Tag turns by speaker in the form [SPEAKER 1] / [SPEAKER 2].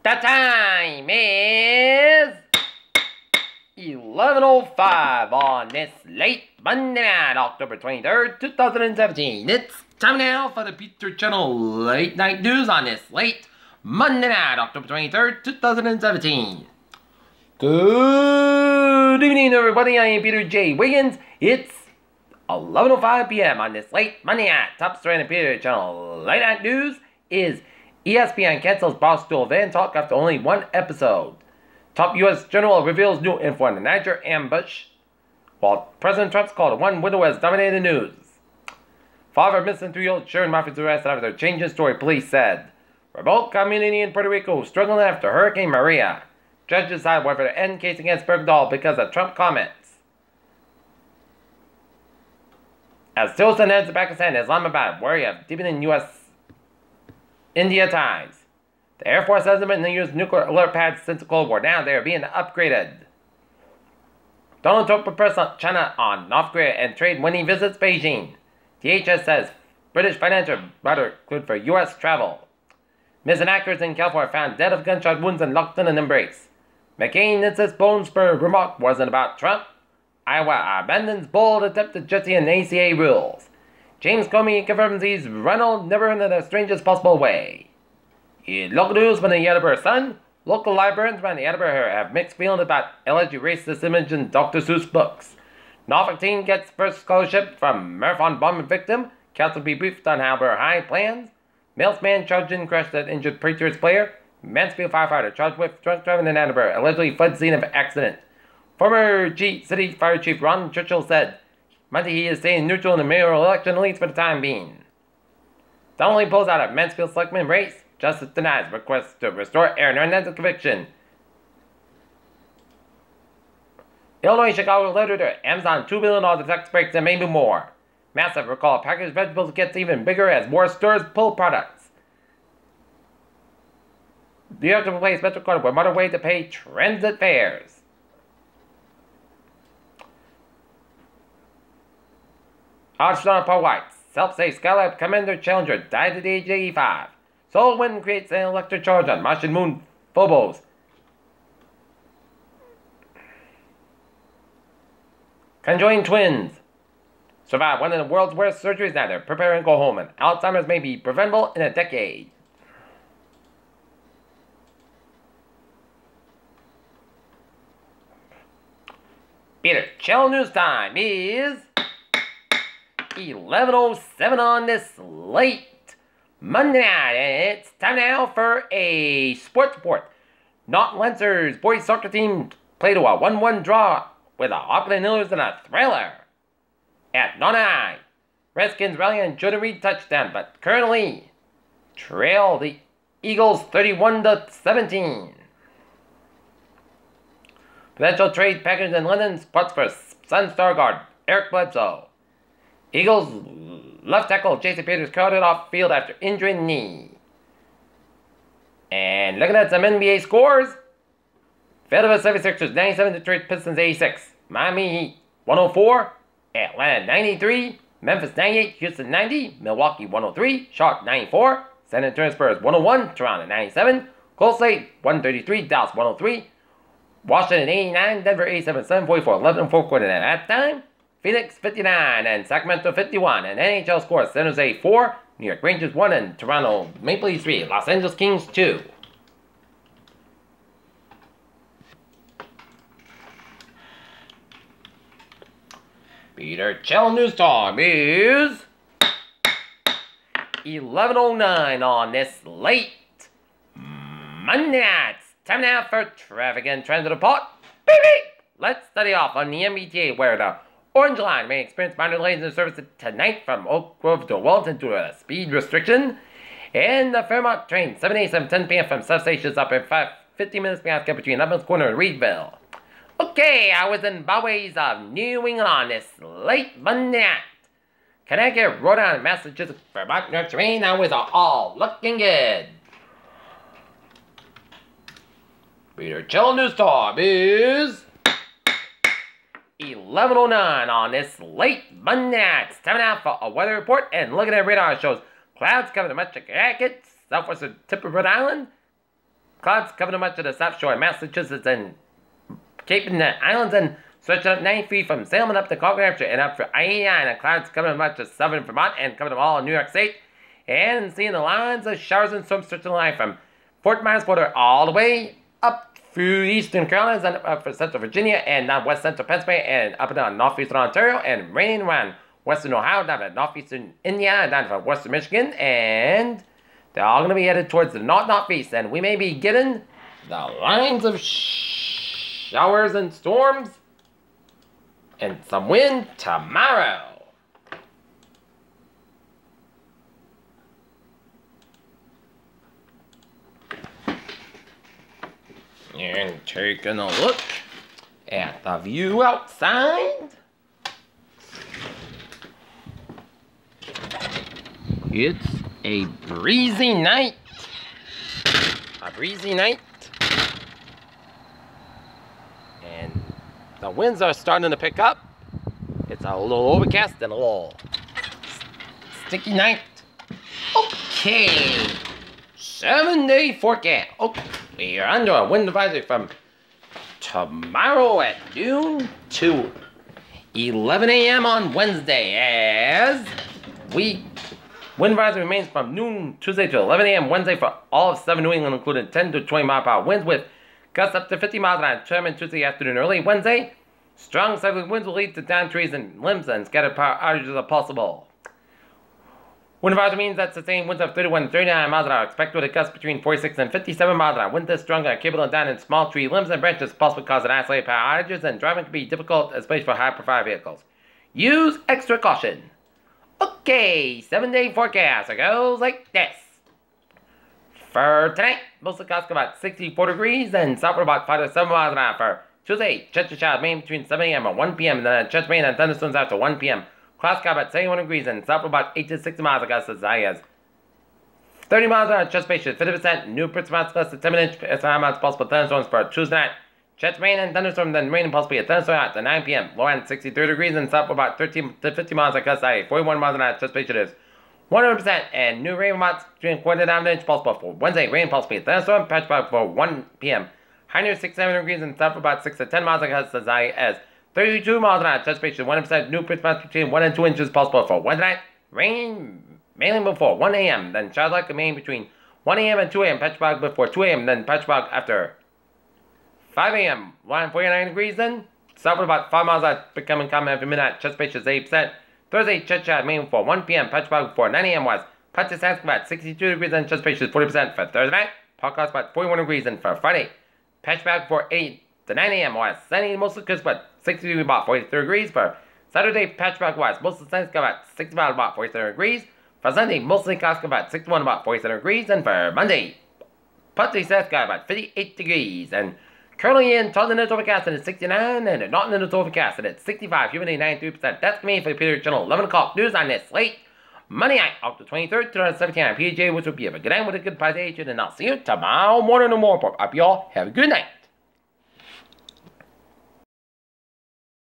[SPEAKER 1] The time is 11:05 on this late Monday night, October 23rd, 2017. It's time now for the Peter Channel Late Night News on this late Monday night, October 23rd, 2017. Good evening, everybody. I am Peter J. Wiggins. It's 11:05 p.m. on this late Monday night. Top story in the Peter Channel Late Night News is ESPN cancels Barstool Van Talk after only one episode. Top U.S. general reveals new info on the Niger ambush, while President Trump's call to one widow has dominated the news. Father of missing 3-year-old Sharon Murphy's arrested after their change in story, police said. Remote community in Puerto Rico struggling after Hurricane Maria. Judge decide whether to end case against Bergdahl because of Trump comments. As Tillerson heads to Pakistan, Islamabad, wary of deepening U.S.-India ties. The Air Force hasn't been used nuclear alert pads since the Cold War. Now they are being upgraded. Donald Trump will press on China on North Korea and trade when he visits Beijing. DHS says British financial rudder good for U.S. travel. Missing actors in California found dead of gunshot wounds and locked in an embrace. McCain insists Bone Spur remark wasn't about Trump. Iowa abandons bold attempt to justify an ACA rules. James Comey confirms he's Ronald never in the strangest possible way. In local news from the Yellowbird Sun, local librarians around the Yellowbird have mixed feelings about alleged racist image in Dr. Seuss books. Norfolk teen gets first scholarship from marathon bombing victim. Council be briefed on Halber High plans. Mailman charged in crash that injured Patriots player. Mansfield firefighter charged with drunk driving in Attleboro allegedly fled scene of accident. Former City Fire Chief Ron Churchill said Monday he is staying neutral in the mayoral election, at least for the time being. Donnelly pulls out of Mansfield Selectman race. Justice denies request to restore Aaron Hernandez's conviction. Illinois Chicago letter to Amazon $2 billion tax breaks and maybe more. Massive recall packaged vegetables gets even bigger as more stores pull products. New York to replace MetroCard with another way to pay transit fares. Arsenal Paul White, self-safe Skylab Commander Challenger died at age 85. Solar wind creates an electric charge on Martian moon Phobos. Conjoined twins survive one of the world's worst surgeries now. They're preparing to go home, and Alzheimer's may be preventable in a decade. Peter, Channel News time is 11:07 on this late Monday night, and it's time now for a sports report. Norton Lancers boys soccer team played a 1-1 draw with the Auckland Oilers in a thriller at Nonai. Redskins rally on Jordan Reed touchdown, but currently trail the Eagles 31-17. Potential trade package in London spots for Sun Star guard Eric Bledsoe. Eagles left tackle Jason Peters carted off field after injuring knee. And looking at some NBA scores. Philadelphia 76ers 97, Detroit Pistons 86. Miami Heat 104. Atlanta 93. Memphis 98. Houston 90. Milwaukee 103. Charlotte 94. San Antonio Spurs 101. Toronto 97. Golden State 133. Dallas 103. Washington 89. Denver 87. 744. 11 4 quarter at halftime. Phoenix 59 and Sacramento 51, and NHL scores San Jose 4, New York Rangers 1, and Toronto Maple Leafs 3, Los Angeles Kings 2. Peter Channel News time is 11:09 on this late Monday night. Time now for traffic and transit report. Baby, let's study off on the MBTA where the Orange Line may experience minor delays in service tonight from Oak Grove to Wellington due to a speed restriction. And the Fairmont train, 7 a.m. 10 p.m. from substations up in 50 minutes behind between Lebanon Corner and Reedville. Okay, I was in byways of New England on this late Monday night. Connecticut, Rhode Island, Massachusetts, Vermont, North Maine, I was all looking good. Peter Channel News time is 11:09 on this late Monday night. It's time now for a weather report, and looking at radar shows clouds covering the metro Connecticut, southwestern tip of Rhode Island, Clouds covering much of the south shore of Massachusetts and Cape and the Islands and stretching up 90 feet from Salem up to Concord, Hampshire and up for I-89. And clouds covering much of southern Vermont and covering all of New York State. And seeing the lines of showers and storms stretching the line from Fort Myers border all the way up through eastern Carolinas and up for central Virginia and down west central Pennsylvania and up and down northeastern Ontario and raining around western Ohio, down to northeastern Indiana, down to western Michigan, and they're all going to be headed towards the northeast, and we may be getting the lines of showers and storms and some wind tomorrow. And taking a look at the view outside. It's a breezy night. And the winds are starting to pick up. It's a little overcast and a little sticky night. Okay. 7-day forecast. Okay. We are under a wind advisory from tomorrow at noon to 11 a.m. on Wednesday, as wind advisory remains from noon Tuesday to 11 a.m. Wednesday for all of southern New England, including 10 to 20 mile per hour winds with gusts up to 50 miles an hour determined Tuesday afternoon early Wednesday. Strong southerly winds will lead to downed trees and limbs and scattered power outages are possible. Wind advisory means that sustained winds of 31 to 39 miles an hour expected with a gust between 46 and 57 miles an hour. Winds this strong are capable of downing small tree limbs and branches, possibly causing isolated power outages, and driving can be difficult, especially for high-profile vehicles. Use extra caution. Okay, 7-day forecast. It goes like this. For tonight, mostly clouds about 64 degrees and southward about 5 to 7 miles an hour. For Tuesday, chance of showers mainly between 7 a.m. and 1 p.m. and then chance of rain and thunderstorms after 1 p.m. Clouds about 71 degrees and southward about 8 to 60 miles gusts as high as 30 miles an hour. Chance spacious 50%. New precipitations less than 10 minutes. Amounts possible thunderstorms for Tuesday night. Chance rain and thunderstorms, then rain and possibly a thunderstorm at 9 p.m. Low end 63 degrees and southward about 13 to 50 miles gusts high. 41 miles an hour. Chance spacious 100%. And new rain amounts between a quarter down inch possible for Wednesday. Rain possibly a thunderstorm. Patch about for 1 p.m. High near 67 degrees and southward about 6 to 10 miles gusts as high as 32 miles an hour. Chance spacious 100%. New precipitations between 1 and 2 inches possible for Wednesday night. Rain mainly before 1 a.m. Then showers likely mainly between 1 a.m. and 2 a.m. Patch fog before 2 a.m. Then patch fog after 5 a.m. 49 degrees then. Southward about 5 miles out, becoming common after midnight. Chance spacious 8%. Thursday, chance shot mainly before 1 p.m. Patch fog before 9 a.m. was. Patch sands about 62 degrees and chance spacious 40% for Thursday night. Podcast about 41 degrees and for Friday. Patch fog before 8 to 9 a.m. was. Sunny mostly crisp but 60 about 43 degrees. For Saturday, patch fog was. Mostly sunny about 65 about 47 degrees. For Sunday, mostly clouds about 61 about 47 degrees. And for Monday, partly sunny about 58 degrees. And currently in Charleston, it's overcast and it's 69. And Norton, it's overcast and it's 65. Humidity 93%. That's me for the Peter Channel 11 o'clock news on this late Monday night, October 23rd, 2017 on PJ, which will be a good night with a good presentation. And I'll see you tomorrow morning or more. Up y'all. Have a good night.